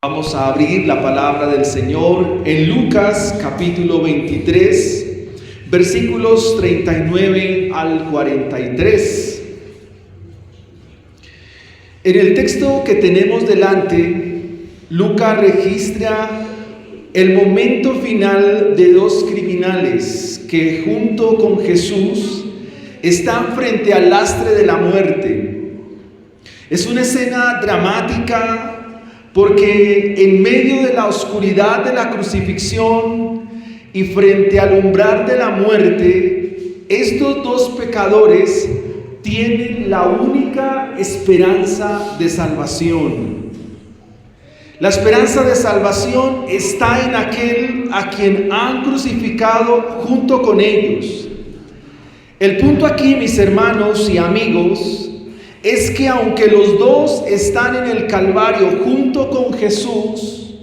Vamos a abrir la palabra del Señor en Lucas capítulo 23, versículos 39 al 43. En el texto que tenemos delante, Lucas registra el momento final de dos criminales que junto con Jesús están frente al lastre de la muerte. Es una escena dramática porque en medio de la oscuridad de la crucifixión y frente al umbral de la muerte, estos dos pecadores tienen la única esperanza de salvación. La esperanza de salvación está en aquel a quien han crucificado junto con ellos. El punto aquí, mis hermanos y amigos, es que aunque los dos están en el Calvario junto con Jesús,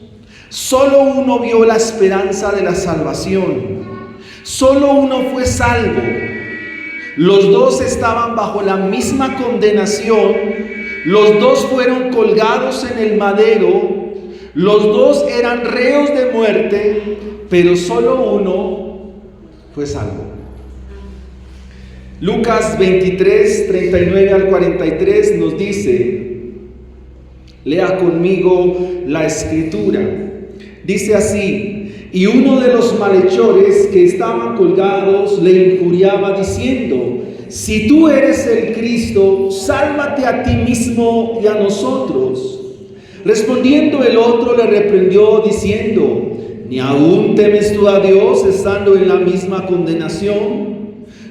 solo uno vio la esperanza de la salvación. Solo uno fue salvo. Los dos estaban bajo la misma condenación. Los dos fueron colgados en el madero. Los dos eran reos de muerte, pero solo uno fue salvo. Lucas 23, 39 al 43 nos dice, lea conmigo la escritura. Dice así: y uno de los malhechores que estaban colgados le injuriaba diciendo: si tú eres el Cristo, sálvate a ti mismo y a nosotros. Respondiendo el otro le reprendió diciendo: ¿ni aún temes tú a Dios estando en la misma condenación?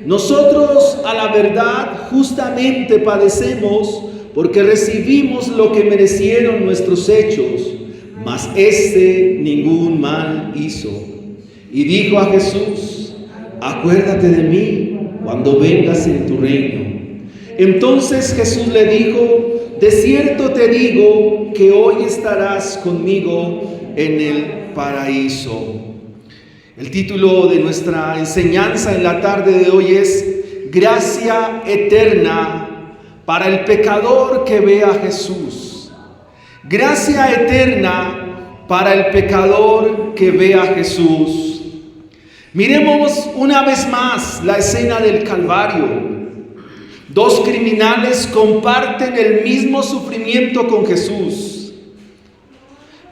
Nosotros a la verdad justamente padecemos porque recibimos lo que merecieron nuestros hechos, mas este ningún mal hizo. Y dijo a Jesús: acuérdate de mí cuando vengas en tu reino. Entonces Jesús le dijo: de cierto te digo que hoy estarás conmigo en el paraíso. El título de nuestra enseñanza en la tarde de hoy es Gracia eterna para el pecador que ve a Jesús. Gracia eterna para el pecador que ve a Jesús. Miremos una vez más la escena del Calvario. Dos criminales comparten el mismo sufrimiento con Jesús,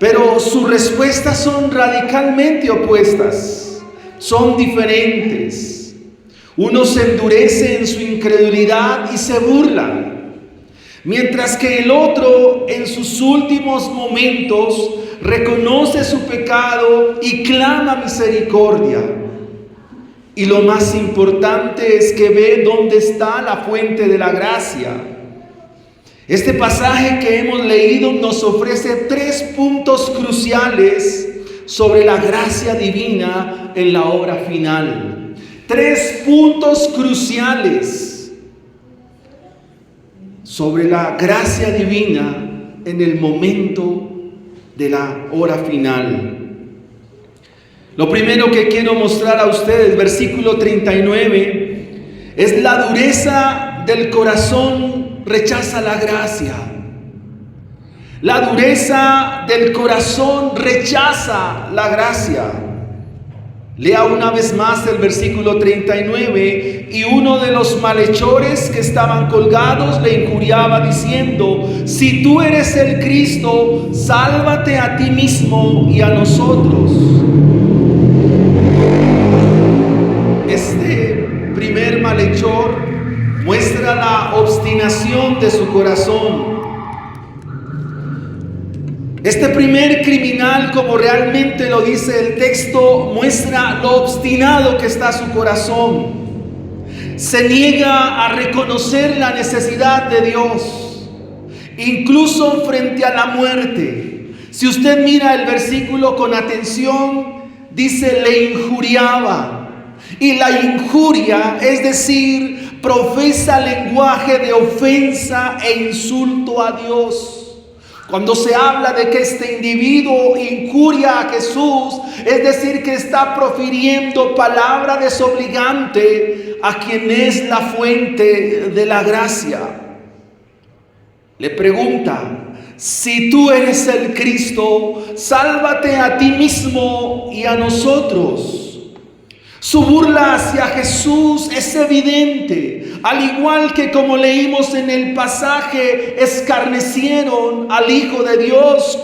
pero sus respuestas son radicalmente opuestas, son diferentes. Uno se endurece en su incredulidad y se burla, mientras que el otro en sus últimos momentos reconoce su pecado y clama misericordia. Y lo más importante es que ve dónde está la fuente de la gracia. Este pasaje que hemos leído nos ofrece 3 puntos cruciales sobre la gracia divina en la obra final. 3 puntos cruciales sobre la gracia divina en el momento de la hora final. Lo primero que quiero mostrar a ustedes, versículo 39, es la dureza del corazón. Rechaza la gracia. La dureza del corazón rechaza la gracia. Lea una vez más el versículo 39. Y uno de los malhechores que estaban colgados le injuriaba diciendo: si tú eres el Cristo, sálvate a ti mismo y a nosotros. Este primer malhechor muestra la obstinación de su corazón. Este primer criminal, como realmente lo dice el texto, muestra lo obstinado que está su corazón. Se niega a reconocer la necesidad de Dios, incluso frente a la muerte. Si usted mira el versículo con atención, dice le injuriaba. Y la injuria, es decir, profesa lenguaje de ofensa e insulto a Dios. Cuando se habla de que este individuo injuria a Jesús, es decir, que está profiriendo palabra desobligante a quien es la fuente de la gracia. Le pregunta: si tú eres el Cristo, sálvate a ti mismo y a nosotros. Su burla hacia Jesús es evidente, al igual que como leímos en el pasaje, escarnecieron al Hijo de Dios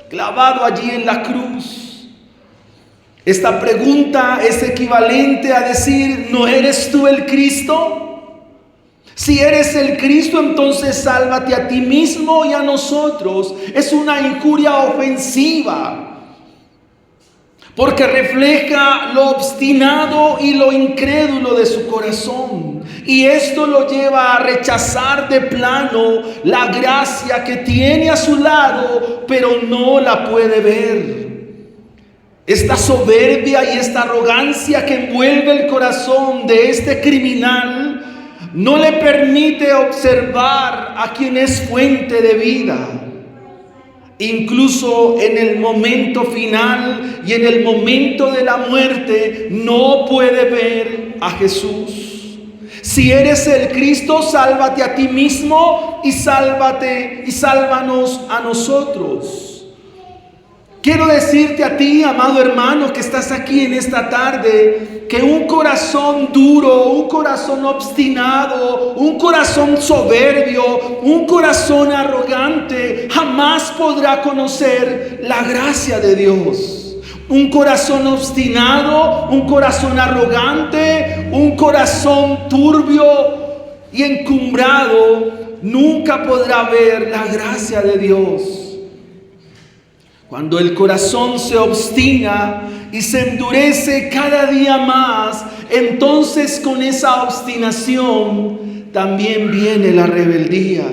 clavado allí en la cruz. Esta pregunta es equivalente a decir, ¿no eres tú el Cristo? Si eres el Cristo, entonces sálvate a ti mismo y a nosotros. Es una injuria ofensiva, porque refleja lo obstinado y lo incrédulo de su corazón. Y esto lo lleva a rechazar de plano la gracia que tiene a su lado, pero no la puede ver. Esta soberbia y esta arrogancia que envuelve el corazón de este criminal no le permite observar a quien es fuente de vida. Incluso en el momento final y en el momento de la muerte no puede ver a Jesús. Si eres el Cristo, sálvate a ti mismo y sálvanos a nosotros. Quiero decirte a ti, amado hermano, que estás aquí en esta tarde, que un corazón duro, un corazón obstinado, un corazón soberbio, un corazón arrogante, jamás podrá conocer la gracia de Dios. Un corazón obstinado, un corazón arrogante, un corazón turbio y encumbrado, nunca podrá ver la gracia de Dios. Cuando el corazón se obstina y se endurece cada día más, entonces con esa obstinación también viene la rebeldía.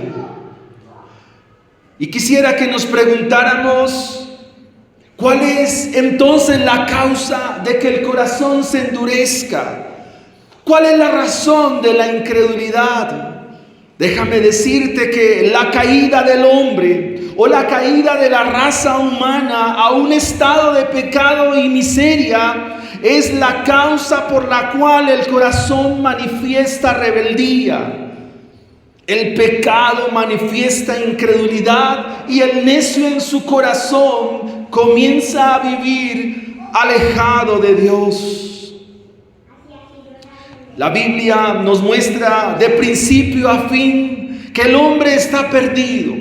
Y quisiera que nos preguntáramos, ¿cuál es entonces la causa de que el corazón se endurezca? ¿Cuál es la razón de la incredulidad? Déjame decirte que la caída del hombre o la caída de la raza humana a un estado de pecado y miseria es la causa por la cual el corazón manifiesta rebeldía. El pecado manifiesta incredulidad y el necio en su corazón comienza a vivir alejado de Dios. La Biblia nos muestra de principio a fin que el hombre está perdido,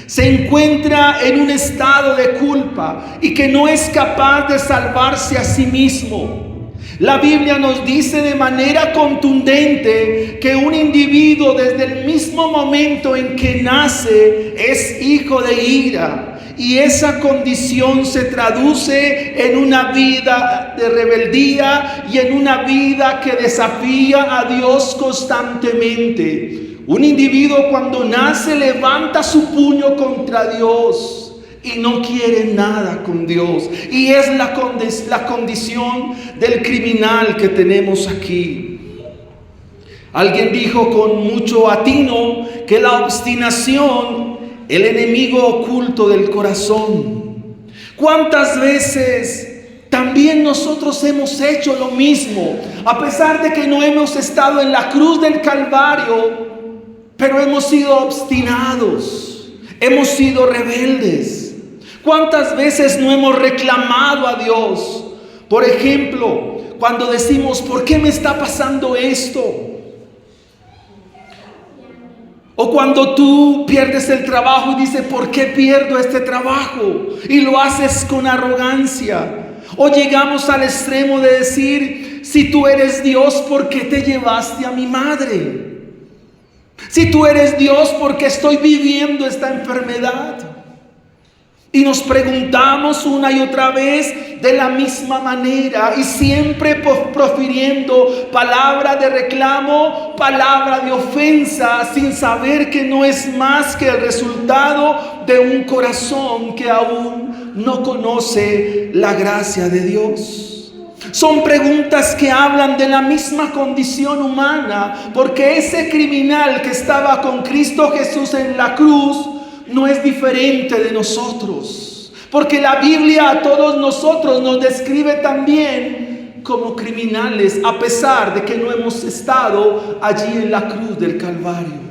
se encuentra en un estado de culpa y que no es capaz de salvarse a sí mismo. La Biblia nos dice de manera contundente que un individuo desde el mismo momento en que nace es hijo de ira. Y esa condición se traduce en una vida de rebeldía y en una vida que desafía a Dios constantemente. Un individuo cuando nace levanta su puño contra Dios y no quiere nada con Dios. Y es la condición del criminal que tenemos aquí. Alguien dijo con mucho atino que la obstinación, el enemigo oculto del corazón. ¿Cuántas veces también nosotros hemos hecho lo mismo? A pesar de que no hemos estado en la cruz del Calvario, pero hemos sido obstinados, hemos sido rebeldes. ¿Cuántas veces no hemos reclamado a Dios? Por ejemplo, cuando decimos, ¿por qué me está pasando esto? O cuando tú pierdes el trabajo y dices, ¿por qué pierdo este trabajo? Y lo haces con arrogancia. O llegamos al extremo de decir, si tú eres Dios, ¿por qué te llevaste a mi madre? Si tú eres Dios, ¿por qué estoy viviendo esta enfermedad? Y nos preguntamos una y otra vez de la misma manera y siempre profiriendo palabra de reclamo, palabra de ofensa, sin saber que no es más que el resultado de un corazón que aún no conoce la gracia de Dios. Son preguntas que hablan de la misma condición humana, porque ese criminal que estaba con Cristo Jesús en la cruz no es diferente de nosotros, porque la Biblia a todos nosotros nos describe también como criminales, a pesar de que no hemos estado allí en la cruz del Calvario.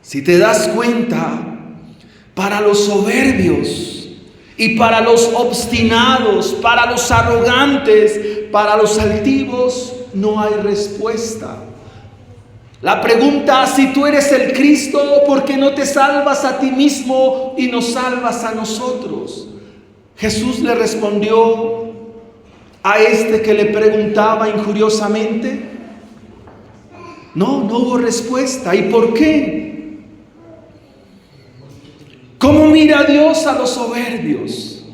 Si te das cuenta, Para los soberbios y para los obstinados, para los arrogantes, para los altivos, no hay respuesta. La pregunta, si tú eres el Cristo, ¿por qué no te salvas a ti mismo y nos salvas a nosotros? Jesús le respondió a este que le preguntaba injuriosamente. No hubo respuesta. ¿Y por qué? ¿Cómo mira Dios a los soberbios?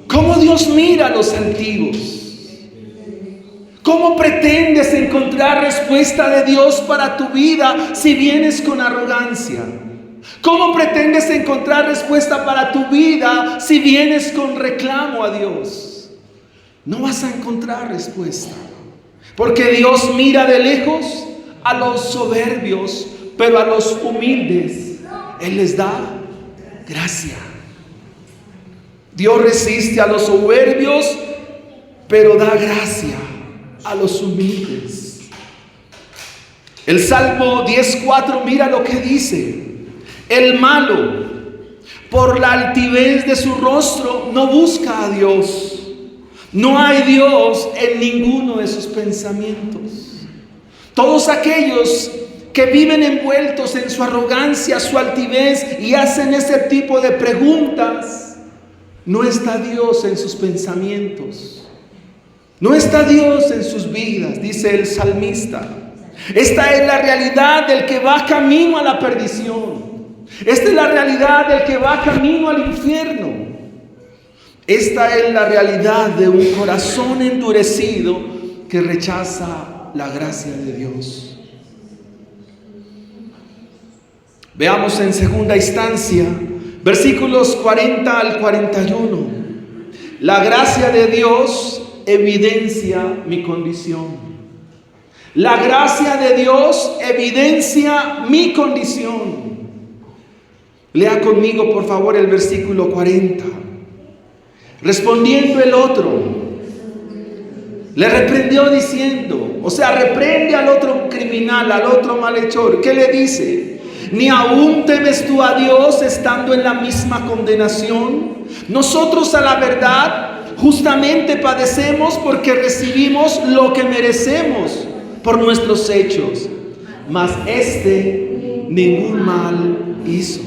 ¿Cómo Dios mira a los altivos? ¿Cómo pretendes encontrar respuesta de Dios para tu vida si vienes con arrogancia? ¿Cómo pretendes encontrar respuesta para tu vida si vienes con reclamo a Dios? No vas a encontrar respuesta. Porque Dios mira de lejos a los soberbios, pero a los humildes Él les da gracia. Dios resiste a los soberbios, pero da gracia a los humildes. El Salmo 10:4, mira lo que dice: el malo, por la altivez de su rostro, no busca a Dios. No hay Dios en ninguno de sus pensamientos. Todos aquellos que viven envueltos en su arrogancia, su altivez y hacen ese tipo de preguntas, no está Dios en sus pensamientos. No está Dios en sus vidas, dice el salmista. Esta es la realidad del que va camino a la perdición. Esta es la realidad del que va camino al infierno. Esta es la realidad de un corazón endurecido que rechaza la gracia de Dios. Veamos en segunda instancia, versículos 40 al 41. La gracia de Dios evidencia mi condición. La gracia de Dios evidencia mi condición. Lea conmigo, por favor, el versículo 40. Respondiendo el otro, le reprendió diciendo, o sea, reprende al otro criminal, al otro malhechor. ¿Qué le dice? ¿Ni aún temes tú a Dios estando en la misma condenación? Nosotros, a la verdad, justamente padecemos porque recibimos lo que merecemos por nuestros hechos, mas este ningún mal hizo.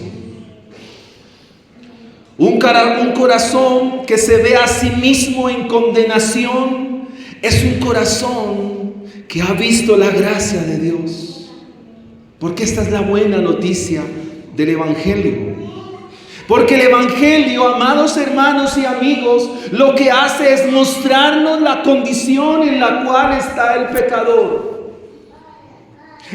Un corazón que se ve a sí mismo en condenación es un corazón que ha visto la gracia de Dios. Porque esta es la buena noticia del Evangelio. Porque el Evangelio, amados hermanos y amigos, lo que hace es mostrarnos la condición en la cual está el pecador.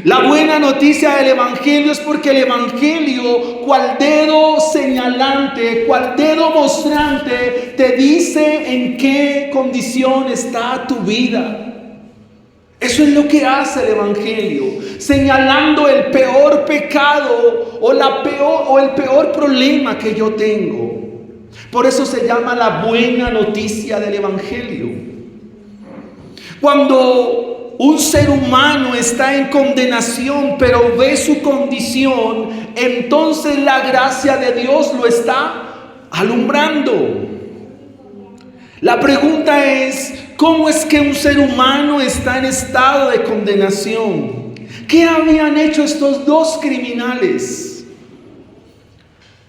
La buena noticia del Evangelio es porque el Evangelio, cual dedo señalante, cual dedo mostrante, te dice en qué condición está tu vida. Eso es lo que hace el Evangelio, señalando el peor pecado o el peor problema que yo tengo. Por eso se llama la buena noticia del Evangelio. Cuando un ser humano está en condenación, pero ve su condición, entonces la gracia de Dios lo está alumbrando. La pregunta es, ¿cómo es que un ser humano está en estado de condenación? ¿Qué habían hecho estos dos criminales?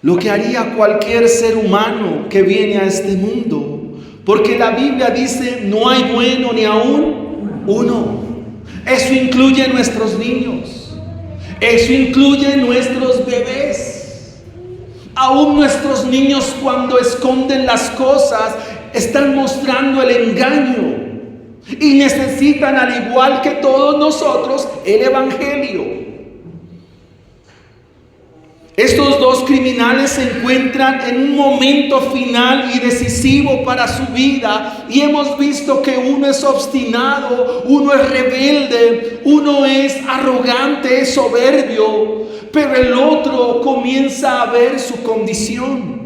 Lo que haría cualquier ser humano que viene a este mundo, porque la Biblia dice, no hay bueno ni aún uno. Eso incluye nuestros niños, eso incluye nuestros bebés. Aún nuestros niños, cuando esconden las cosas, están mostrando el engaño y necesitan, al igual que todos nosotros, el Evangelio. Estos dos criminales se encuentran en un momento final y decisivo para su vida, y hemos visto que uno es obstinado, uno es rebelde, uno es arrogante, es soberbio, pero el otro comienza a ver su condición.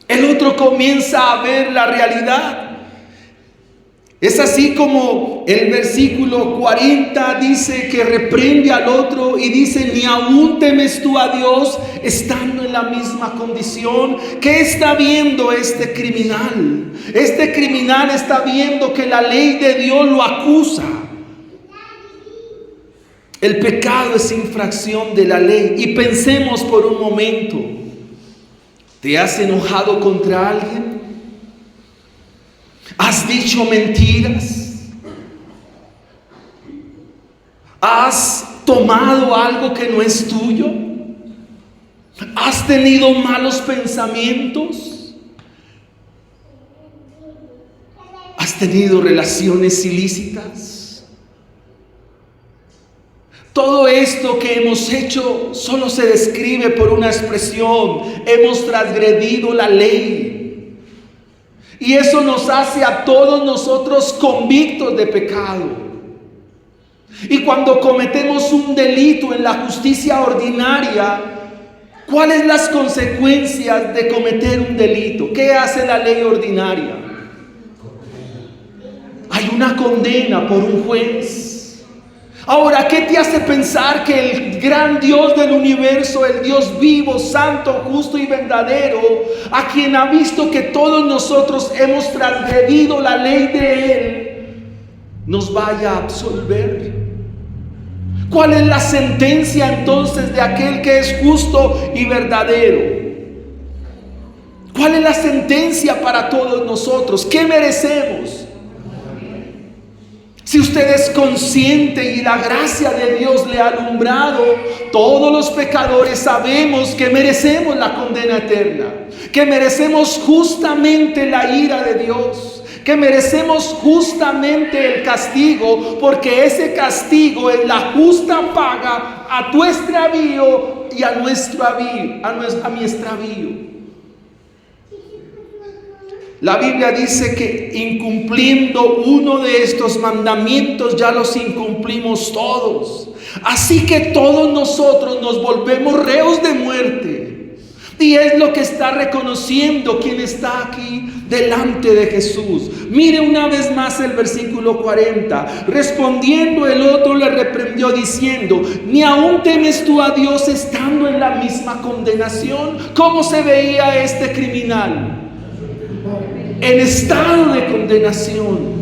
El otro comienza a ver la realidad. Es así como el versículo 40 dice que reprende al otro y dice: ni aún temes tú a Dios estando en la misma condición. ¿Qué está viendo este criminal? Este criminal está viendo que la ley de Dios lo acusa. El pecado es infracción de la ley. Y pensemos por un momento: ¿te has enojado contra alguien? ¿Has dicho mentiras? ¿Has tomado algo que no es tuyo? ¿Has tenido malos pensamientos? ¿Has tenido relaciones ilícitas? Todo esto que hemos hecho solo se describe por una expresión: hemos transgredido la ley. Y eso nos hace a todos nosotros convictos de pecado. Y cuando cometemos un delito en la justicia ordinaria, ¿cuáles son las consecuencias de cometer un delito? ¿Qué hace la ley ordinaria? Hay una condena por un juez. Ahora, ¿qué te hace pensar que el gran Dios del universo, el Dios vivo, santo, justo y verdadero, a quien ha visto que todos nosotros hemos transgredido la ley de Él, nos vaya a absolver? ¿Cuál es la sentencia entonces de aquel que es justo y verdadero? ¿Cuál es la sentencia para todos nosotros? ¿Qué merecemos? Si usted es consciente y la gracia de Dios le ha alumbrado, todos los pecadores sabemos que merecemos la condena eterna, que merecemos justamente la ira de Dios, que merecemos justamente el castigo, porque ese castigo es la justa paga a tu extravío y a mi extravío. La Biblia dice que incumpliendo uno de estos mandamientos ya los incumplimos todos. Así que todos nosotros nos volvemos reos de muerte. Y es lo que está reconociendo quien está aquí delante de Jesús. Mire una vez más el versículo 40. Respondiendo el otro le reprendió diciendo: ni aún temes tú a Dios estando en la misma condenación. ¿Cómo se veía este criminal? En estado de condenación.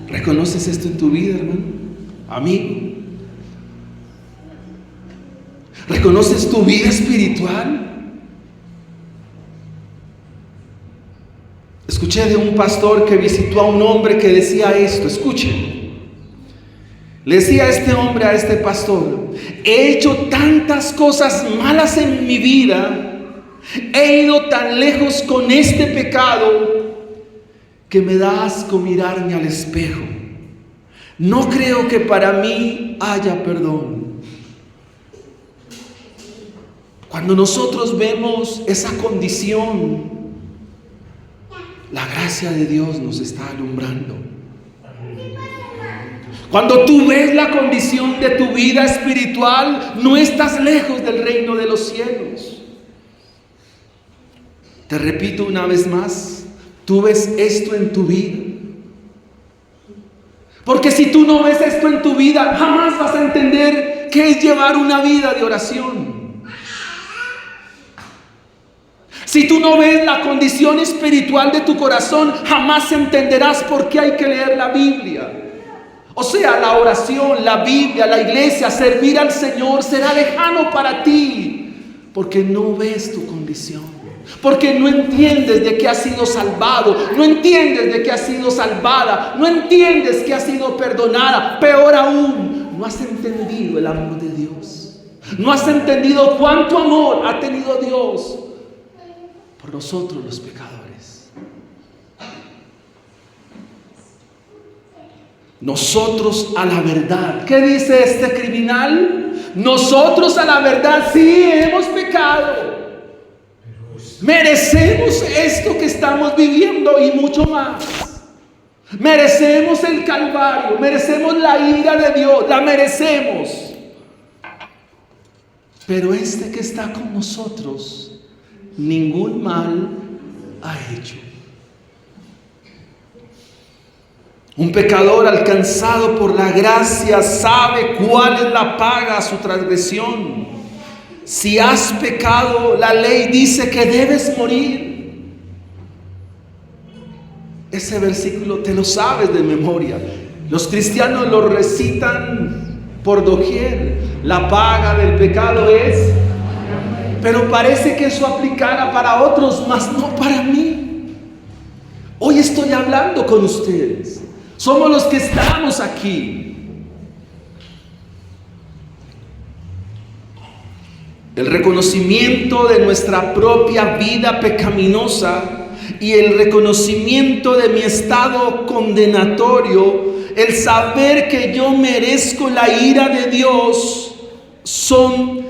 ¿Reconoces esto en tu vida, hermano? Amigo. ¿Reconoces tu vida espiritual? Escuché de un pastor que visitó a un hombre que decía esto. Escuchen. Le decía a este hombre, a este pastor: he hecho tantas cosas malas en mi vida, he ido tan lejos con este pecado, que me da asco mirarme al espejo. No creo que para mí haya perdón. Cuando nosotros vemos esa condición, la gracia de Dios nos está alumbrando. Cuando tú ves la condición de tu vida espiritual, no estás lejos del reino de los cielos. Te repito una vez más, tú ves esto en tu vida. Porque si tú no ves esto en tu vida, jamás vas a entender qué es llevar una vida de oración. Si tú no ves la condición espiritual de tu corazón, jamás entenderás por qué hay que leer la Biblia. O sea, la oración, la Biblia, la iglesia, servir al Señor será lejano para ti, porque no ves tu condición, porque no entiendes de que has sido salvado, no entiendes de que has sido salvada, no entiendes que has sido perdonada. Peor aún, no has entendido el amor de Dios, no has entendido cuánto amor ha tenido Dios por nosotros los pecadores. Nosotros a la verdad. ¿Qué dice este criminal? Nosotros a la verdad sí hemos pecado. Merecemos esto que estamos viviendo y mucho más. Merecemos el Calvario, merecemos la ira de Dios, la merecemos. Pero este que está con nosotros ningún mal ha hecho. Un pecador alcanzado por la gracia sabe cuál es la paga a su transgresión. Si has pecado, la ley dice que debes morir. Ese versículo te lo sabes de memoria. Los cristianos lo recitan por doquier. La paga del pecado es... Pero parece que eso aplicara para otros, mas no para mí. Hoy estoy hablando con ustedes. Somos los que estamos aquí. El reconocimiento de nuestra propia vida pecaminosa y el reconocimiento de mi estado condenatorio, el saber que yo merezco la ira de Dios, son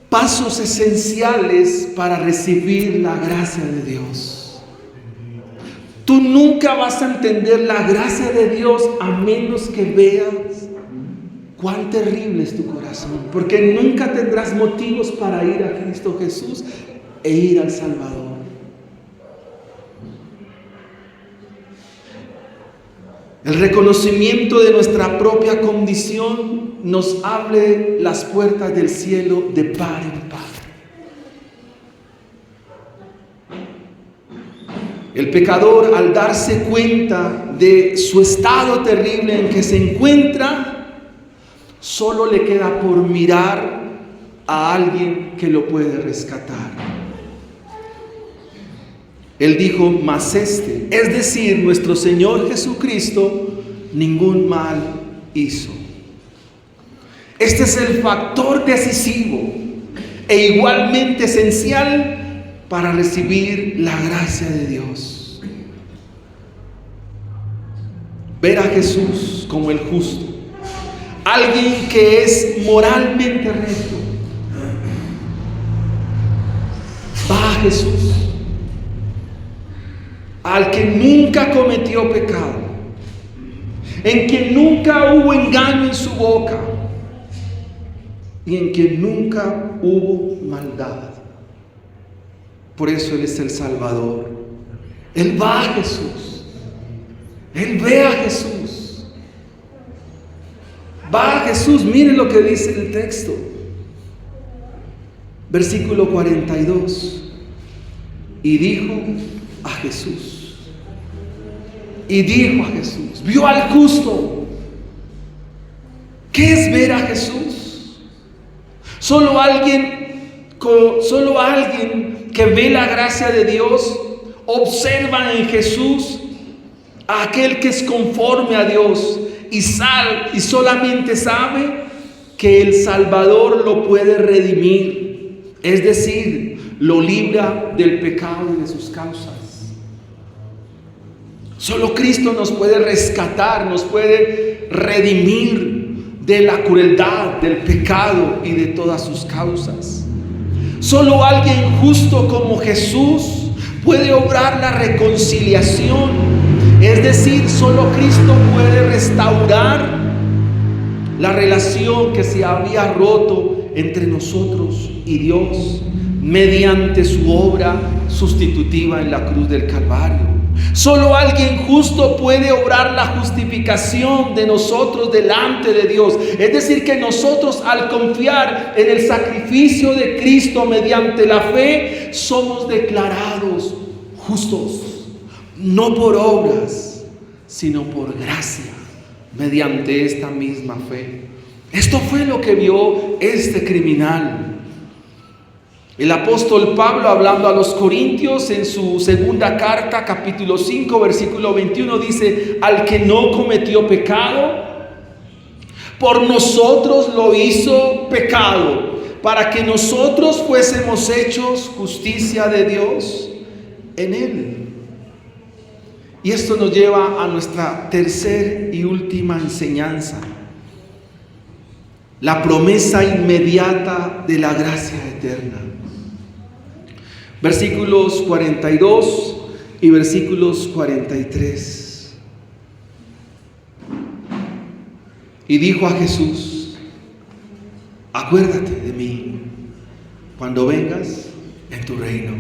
pasos esenciales para recibir la gracia de Dios. Tú nunca vas a entender la gracia de Dios a menos que veas cuán terrible es tu corazón, porque nunca tendrás motivos para ir a Cristo Jesús e ir al Salvador. El reconocimiento de nuestra propia condición nos abre las puertas del cielo de par en par. El pecador, al darse cuenta de su estado terrible en que se encuentra, solo le queda por mirar a alguien que lo puede rescatar. Él dijo, mas este, es decir, nuestro Señor Jesucristo, ningún mal hizo. Este es el factor decisivo e igualmente esencial para recibir la gracia de Dios. Ver a Jesús como el justo, alguien que es moralmente recto. Va a Jesús, al que nunca cometió pecado, en quien nunca hubo engaño en su boca y en quien nunca hubo maldad. Por eso Él es el Salvador. Él va a Jesús, Él ve a Jesús, va a Jesús. Miren lo que dice el texto, versículo 42. Y dijo a Jesús, y dijo a Jesús, vio al justo. ¿Qué es ver a Jesús? Solo alguien que ve la gracia de Dios observa en Jesús a aquel que es conforme a Dios y solamente sabe que el Salvador lo puede redimir, es decir, lo libra del pecado y de sus causas. Solo Cristo nos puede rescatar, nos puede redimir de la crueldad, del pecado y de todas sus causas. Solo alguien justo como Jesús puede obrar la reconciliación, es decir, solo Cristo puede restaurar la relación que se había roto entre nosotros y Dios mediante su obra sustitutiva en la cruz del Calvario. Solo alguien justo puede obrar la justificación de nosotros delante de Dios. Es decir, que nosotros, al confiar en el sacrificio de Cristo mediante la fe, somos declarados justos, no por obras, sino por gracia, mediante esta misma fe. Esto fue lo que vio este criminal. El apóstol Pablo, hablando a los Corintios en su segunda carta, capítulo 5, versículo 21, dice: al que no cometió pecado, por nosotros lo hizo pecado, para que nosotros fuésemos hechos justicia de Dios en él. Y esto nos lleva a nuestra tercera y última enseñanza: la promesa inmediata de la gracia eterna. Versículos 42 y versículos 43. Y dijo a Jesús: acuérdate de mí cuando vengas en tu reino.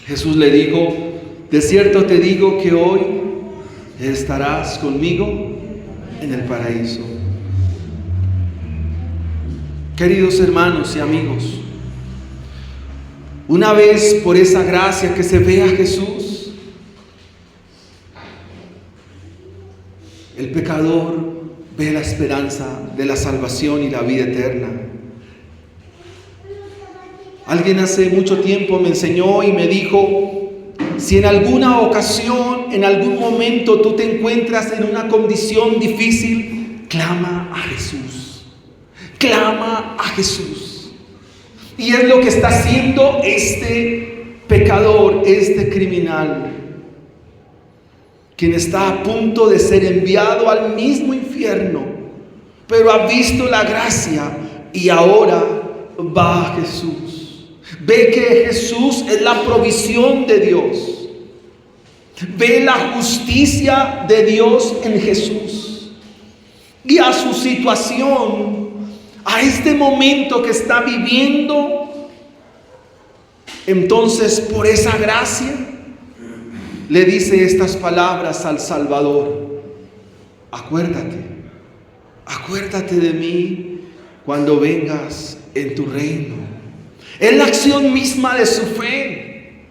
Jesús le dijo, de cierto te digo que hoy estarás conmigo en el paraíso. Queridos hermanos y amigos, una vez por esa gracia que se ve a Jesús, el pecador ve la esperanza de la salvación y la vida eterna. Alguien hace mucho tiempo me enseñó y me dijo, si en alguna ocasión, en algún momento tú te encuentras en una condición difícil, clama a Jesús. Clama a Jesús. Y es lo que está haciendo este pecador, este criminal, quien está a punto de ser enviado al mismo infierno, pero ha visto la gracia y ahora va a Jesús. Ve que Jesús es la provisión de Dios. Ve la justicia de Dios en Jesús. Y a su situación, a este momento que está viviendo, entonces por esa gracia le dice estas palabras al Salvador: acuérdate de mí cuando vengas en tu reino. Es la acción misma de su fe.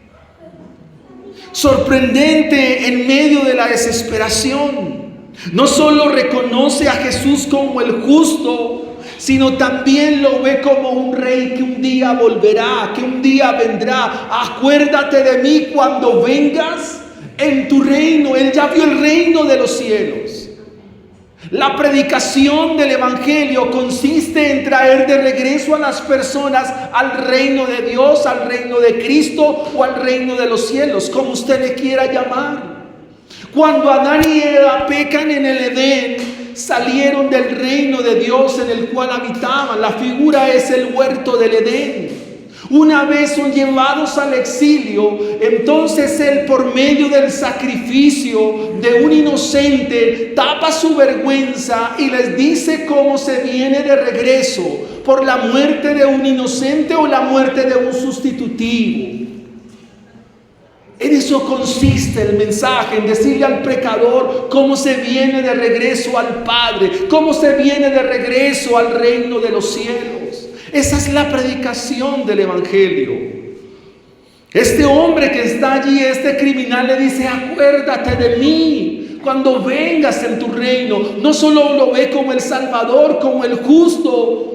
Sorprendente en medio de la desesperación. No solo reconoce a Jesús como el justo, sino también lo ve como un rey que un día volverá, que un día vendrá. Acuérdate de mí cuando vengas en tu reino. Él ya vio el reino de los cielos. La predicación del Evangelio consiste en traer de regreso a las personas al reino de Dios, al reino de Cristo o al reino de los cielos, como usted le quiera llamar. Cuando Adán y Eva pecan en el Edén, salieron del reino de Dios en el cual habitaban. La figura es el huerto del Edén. Una vez son llevados al exilio, entonces Él, por medio del sacrificio de un inocente, tapa su vergüenza y les dice cómo se viene de regreso: por la muerte de un inocente o la muerte de un sustitutivo. En eso consiste el mensaje, en decirle al pecador cómo se viene de regreso al Padre, cómo se viene de regreso al reino de los cielos. Esa es la predicación del Evangelio. Este hombre que está allí, este criminal, le dice: acuérdate de mí cuando vengas en tu reino. No solo lo ve como el Salvador, como el justo,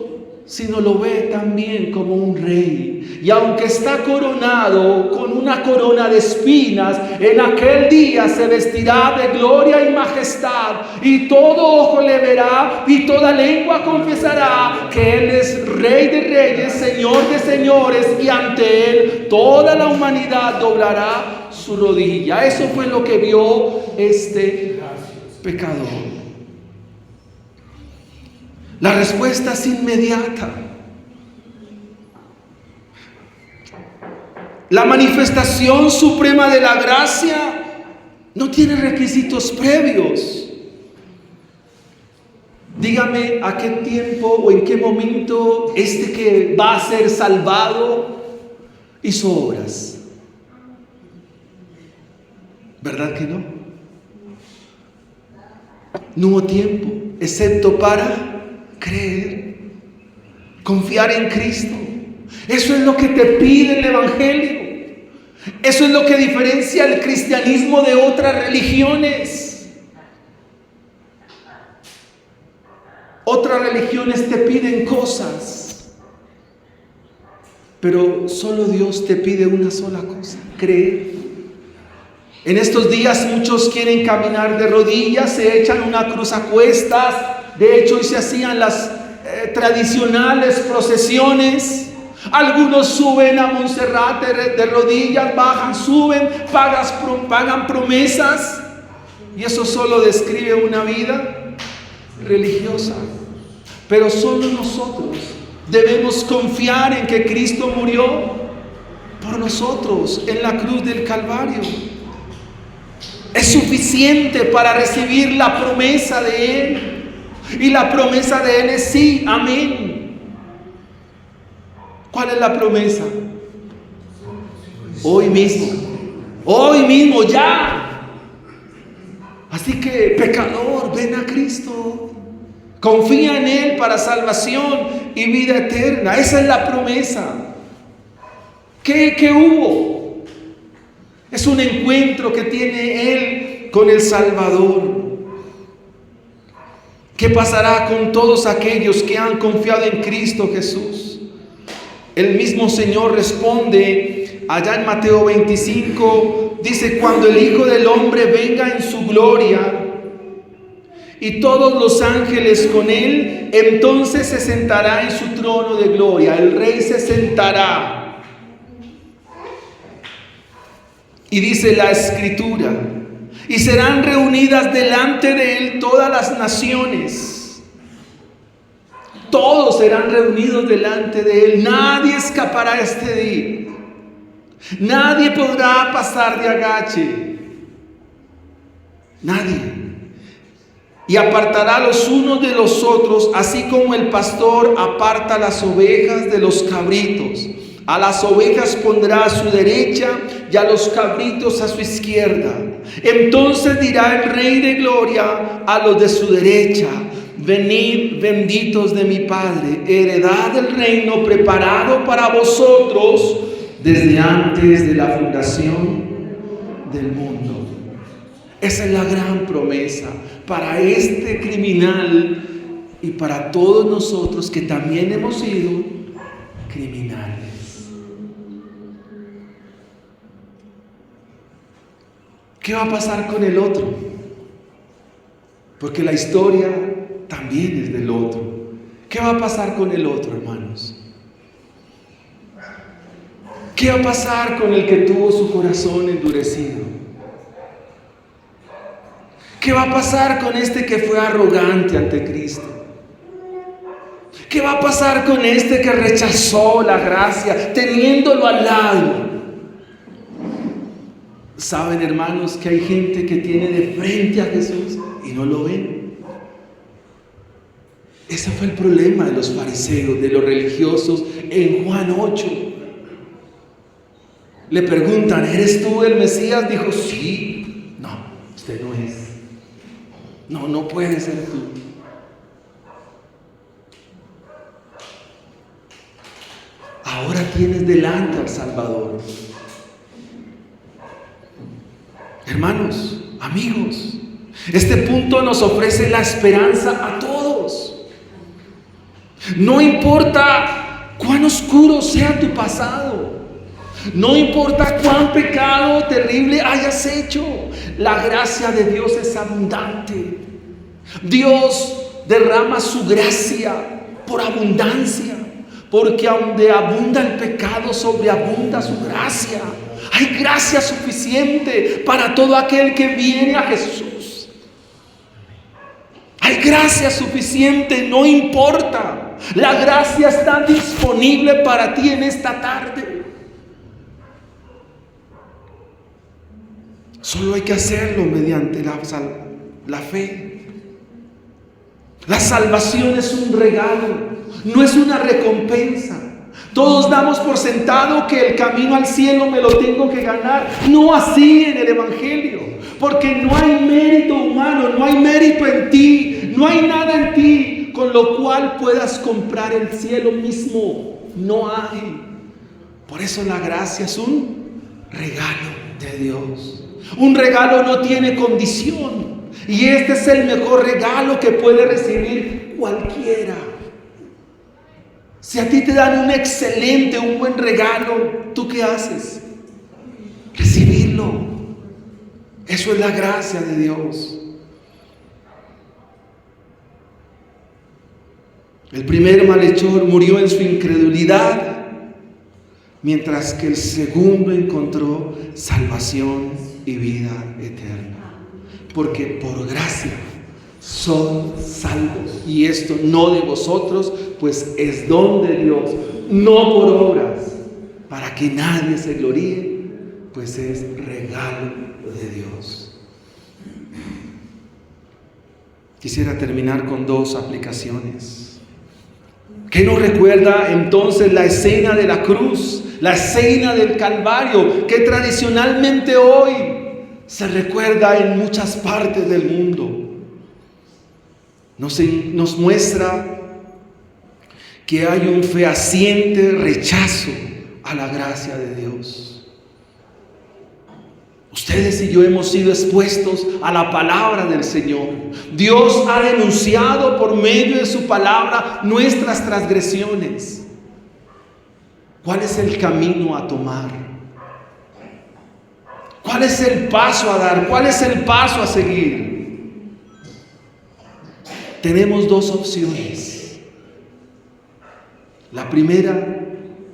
sino lo ve también como un rey. Y aunque está coronado con una corona de espinas, en aquel día se vestirá de gloria y majestad, y todo ojo le verá y toda lengua confesará que Él es Rey de reyes, Señor de señores, y ante Él toda la humanidad doblará su rodilla. Eso fue lo que vio este pecador. La respuesta es inmediata. La manifestación suprema de la gracia no tiene requisitos previos. Dígame a qué tiempo o en qué momento este que va a ser salvado hizo obras. ¿Verdad que no? No hubo tiempo, excepto para creer, confiar en Cristo. Eso es lo que te pide el Evangelio. Eso es lo que diferencia el cristianismo de otras religiones. Otras religiones te piden cosas, pero solo Dios te pide una sola cosa: creer. En estos días muchos quieren caminar de rodillas, se echan una cruz a cuestas. De hecho, hoy se hacían las tradicionales procesiones. Algunos suben a Monserrate de rodillas, bajan, suben, pagan promesas. Y eso solo describe una vida religiosa. Pero solo nosotros debemos confiar en que Cristo murió por nosotros en la cruz del Calvario. Es suficiente para recibir la promesa de Él. Y la promesa de Él es sí, amén. ¿Cuál es la promesa? Hoy mismo ya. Así que, pecador, ven a Cristo. Confía en Él para salvación y vida eterna. Esa es la promesa. ¿Qué hubo? Es un encuentro que tiene Él con el Salvador. ¿Qué pasará con todos aquellos que han confiado en Cristo Jesús? El mismo Señor responde allá en Mateo 25, dice: cuando el Hijo del Hombre venga en su gloria y todos los ángeles con Él, entonces se sentará en su trono de gloria. El Rey se sentará. Y dice la Escritura: y serán reunidas delante de Él todas las naciones. Todos serán reunidos delante de Él. Nadie escapará este día. Nadie podrá pasar de agache. Nadie. Y apartará los unos de los otros, así como el pastor aparta las ovejas de los cabritos. A las ovejas pondrá a su derecha y a los cabritos a su izquierda. Entonces dirá el Rey de Gloria a los de su derecha: venid, benditos de mi Padre, heredad del reino preparado para vosotros desde antes de la fundación del mundo. Esa es la gran promesa para este criminal y para todos nosotros que también hemos sido criminales. ¿Qué va a pasar con el otro? Porque la historia también es del otro. ¿Qué va a pasar con el otro, hermanos? ¿Qué va a pasar con el que tuvo su corazón endurecido? ¿Qué va a pasar con este que fue arrogante ante Cristo? ¿Qué va a pasar con este que rechazó la gracia teniéndolo al lado? ¿Saben, hermanos, que hay gente que tiene de frente a Jesús y no lo ven? Ese fue el problema de los fariseos, de los religiosos en Juan 8. Le preguntan: ¿eres tú el Mesías? Dijo: sí. No, usted no es. No puede ser tú. Ahora tienes delante al Salvador. Hermanos, amigos, este punto nos ofrece la esperanza a todos. No importa cuán oscuro sea tu pasado, no importa cuán pecado terrible hayas hecho, la gracia de Dios es abundante. Dios derrama su gracia por abundancia, porque donde abunda el pecado, sobreabunda su gracia. Hay gracia suficiente para todo aquel que viene a Jesús. Hay gracia suficiente, no importa. La gracia está disponible para ti en esta tarde. Solo hay que hacerlo mediante la fe. La salvación es un regalo, no es una recompensa. Todos damos por sentado que el camino al cielo me lo tengo que ganar. No así en el Evangelio, porque no hay mérito humano, no hay mérito en ti, no hay nada en ti con lo cual puedas comprar el cielo mismo. No hay. Por eso la gracia es un regalo de Dios. Un regalo no tiene condición, y este es el mejor regalo que puede recibir cualquiera. Si a ti te dan un buen regalo, ¿tú qué haces? Recibirlo. Eso es la gracia de Dios. El primer malhechor murió en su incredulidad, mientras que el segundo encontró salvación y vida eterna. Porque por gracia son salvos, y esto no de vosotros, pues es don de Dios, no por obras, para que nadie se gloríe, pues es regalo de Dios. Quisiera terminar con dos aplicaciones ¿Qué nos recuerda entonces la escena de la cruz, la escena del Calvario, que tradicionalmente hoy se recuerda en muchas partes del mundo? Nos muestra que hay un fehaciente rechazo a la gracia de Dios. Ustedes y yo hemos sido expuestos a la palabra del Señor. Dios ha denunciado por medio de su palabra nuestras transgresiones. ¿Cuál es el camino a tomar? ¿Cuál es el paso a dar? ¿Cuál es el paso a seguir? Tenemos dos opciones. La primera,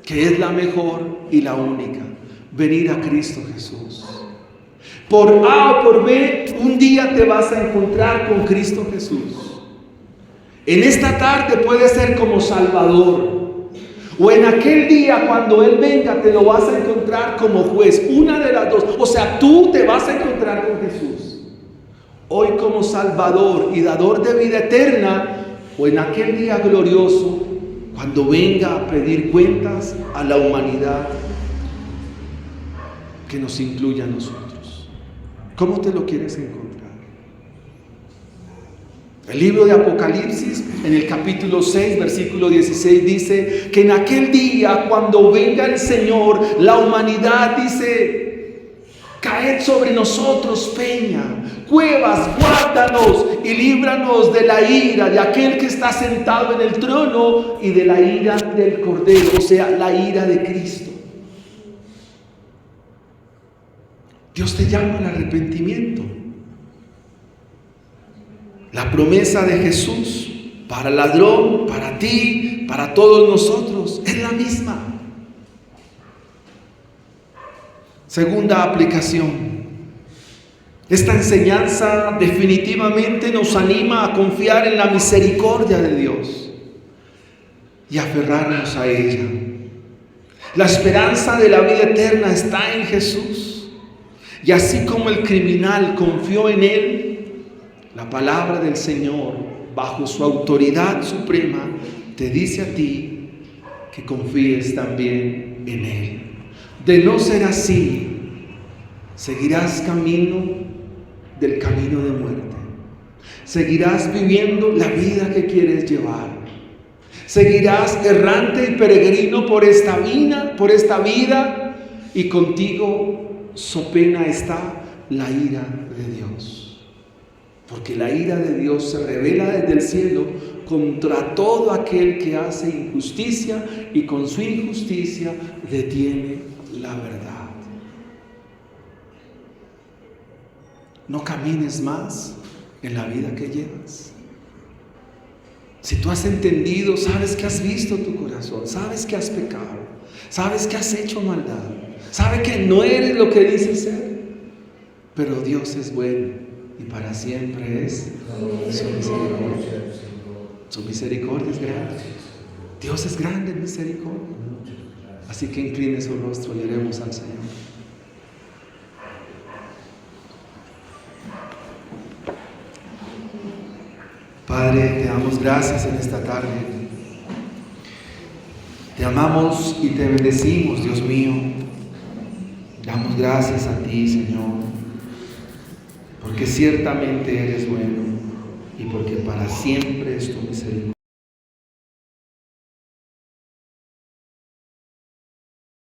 que es la mejor y la única: venir a Cristo Jesús. Por A o por B, un día te vas a encontrar con Cristo Jesús. En esta tarde puede ser como Salvador, o en aquel día cuando Él venga te lo vas a encontrar como juez. Una de las dos. O sea, tú te vas a encontrar con Jesús hoy como Salvador y dador de vida eterna, o en aquel día glorioso cuando venga a pedir cuentas a la humanidad, que nos incluya a nosotros. ¿Cómo te lo quieres encontrar? El libro de Apocalipsis, en el capítulo 6, versículo 16, dice que en aquel día, cuando venga el Señor, la humanidad dice: caed sobre nosotros peña, cuevas, guárdanos y líbranos de la ira de aquel que está sentado en el trono y de la ira del Cordero, o sea, la ira de Cristo. Dios te llama al arrepentimiento. La promesa de Jesús para el ladrón, para ti, para todos nosotros, es la misma. Segunda aplicación. Esta enseñanza definitivamente nos anima a confiar en la misericordia de Dios y aferrarnos a ella. La esperanza de la vida eterna está en Jesús. Y así como el criminal confió en Él, la palabra del Señor, bajo su autoridad suprema, te dice a ti que confíes también en Él. De no ser así, seguirás camino del camino de muerte. Seguirás viviendo la vida que quieres llevar. Seguirás errante y peregrino por esta vida, y contigo so pena está la ira de Dios. Porque la ira de Dios se revela desde el cielo contra todo aquel que hace injusticia, y con su injusticia detiene la verdad. No camines más en la vida que llevas. Si tú has entendido, sabes que has visto tu corazón, sabes que has pecado, sabes que has hecho maldad, sabes que no eres lo que dices ser, pero Dios es bueno y para siempre es su misericordia. Su misericordia es grande. Dios es grande en misericordia. Así que incline su rostro y oremos al Señor. Padre, te damos gracias en esta tarde. Te amamos y te bendecimos, Dios mío. Damos gracias a ti, Señor, porque ciertamente eres bueno y porque para siempre es tu misericordia.